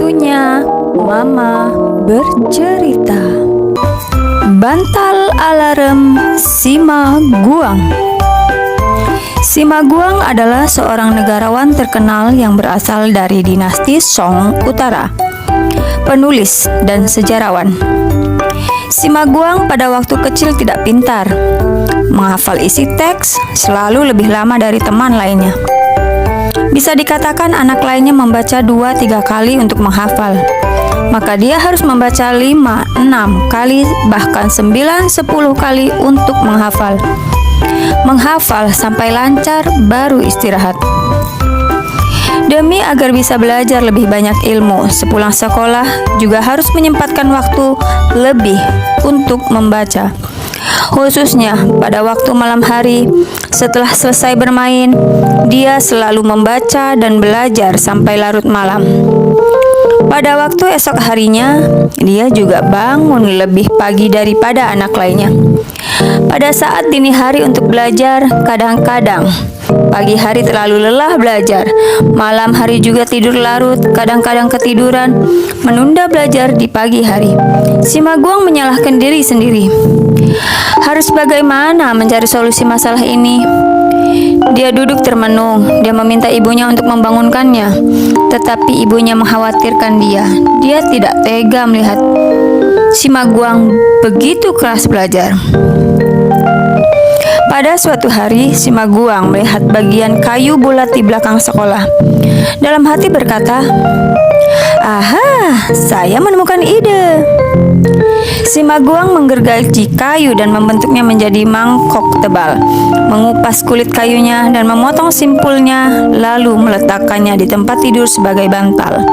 Waktunya Mama bercerita. Bantal alarm Simaguang. Simaguang adalah seorang negarawan terkenal yang berasal dari dinasti Song Utara, penulis dan sejarawan. Simaguang pada waktu kecil tidak pintar, menghafal isi teks selalu lebih lama dari teman lainnya. Bisa dikatakan anak lainnya membaca 2-3 kali untuk menghafal, maka dia harus membaca 5-6 kali, bahkan 9-10 kali untuk menghafal. Menghafal sampai lancar baru istirahat. Demi agar bisa belajar lebih banyak ilmu, sepulang sekolah juga harus menyempatkan waktu lebih untuk membaca. Khususnya pada waktu malam hari, setelah selesai bermain, dia selalu membaca dan belajar sampai larut malam. Pada waktu esok harinya, dia juga bangun lebih pagi daripada anak lainnya. Pada saat dini hari untuk belajar, kadang-kadang pagi hari terlalu lelah belajar, malam hari juga tidur larut, kadang-kadang ketiduran, menunda belajar di pagi hari. Simaguang menyalahkan diri sendiri. Harus bagaimana mencari solusi masalah ini? Dia duduk termenung. Dia meminta ibunya untuk membangunkannya, tetapi ibunya mengkhawatirkan dia. Dia tidak tega melihat Simaguang begitu keras belajar. Pada suatu hari, Simaguang melihat bagian kayu bulat di belakang sekolah. Dalam hati berkata, "Aha, saya menemukan ide." Simaguang menggergaji kayu dan membentuknya menjadi mangkok tebal, mengupas kulit kayunya dan memotong simpulnya, lalu meletakkannya di tempat tidur sebagai bantal.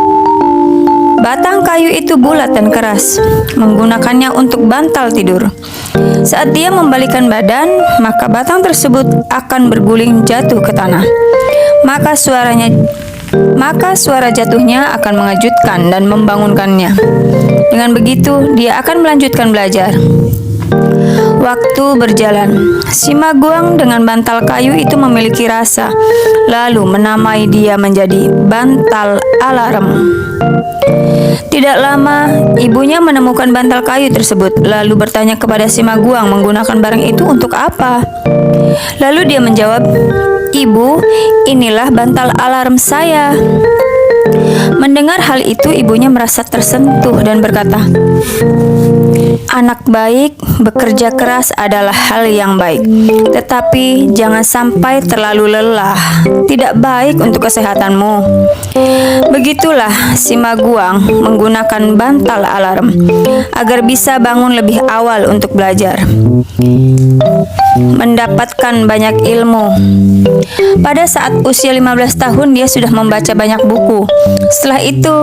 Batang kayu itu bulat dan keras, menggunakannya untuk bantal tidur. Saat dia membalikkan badan, maka batang tersebut akan berguling jatuh ke tanah. Maka suara jatuhnya akan mengejutkan dan membangunkannya. Dengan begitu, dia akan melanjutkan belajar. Waktu berjalan, Simaguang dengan bantal kayu itu memiliki rasa, lalu menamai dia menjadi bantal alarm. Tidak lama, ibunya menemukan bantal kayu tersebut, lalu bertanya kepada Simaguang menggunakan barang itu untuk apa. Lalu dia menjawab, "Ibu, inilah bantal alarm saya." Mendengar hal itu, ibunya merasa tersentuh dan berkata, "Anak baik, bekerja keras adalah hal yang baik, tetapi jangan sampai terlalu lelah. Tidak baik untuk kesehatanmu." Begitulah Simaguang menggunakan bantal alarm agar bisa bangun lebih awal untuk belajar, mendapatkan banyak ilmu. Pada saat usia 15 tahun, dia sudah membaca banyak buku. Setelah itu,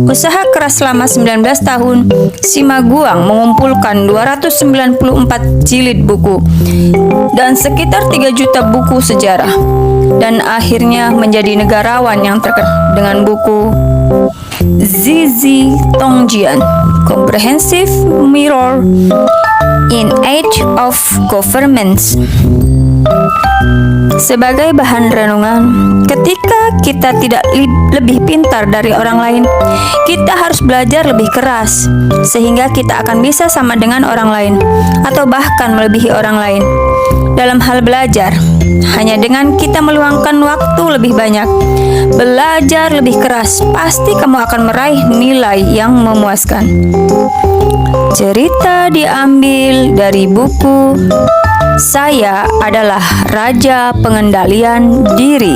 usaha keras selama 19 tahun, Simaguang mengumpulkan 294 jilid buku dan sekitar 3 juta buku sejarah, dan akhirnya menjadi negarawan yang terkenal dengan buku Zizi Tongjian, Comprehensive Mirror in Age of Governments. Sebagai bahan renungan, ketika kita tidak lebih pintar dari orang lain, kita harus belajar lebih keras, sehingga kita akan bisa sama dengan orang lain, atau bahkan melebihi orang lain. Dalam hal belajar, hanya dengan kita meluangkan waktu lebih banyak, belajar lebih keras, pasti kamu akan meraih nilai yang memuaskan. Cerita diambil dari buku Saya Adalah Raja Pengendalian Diri.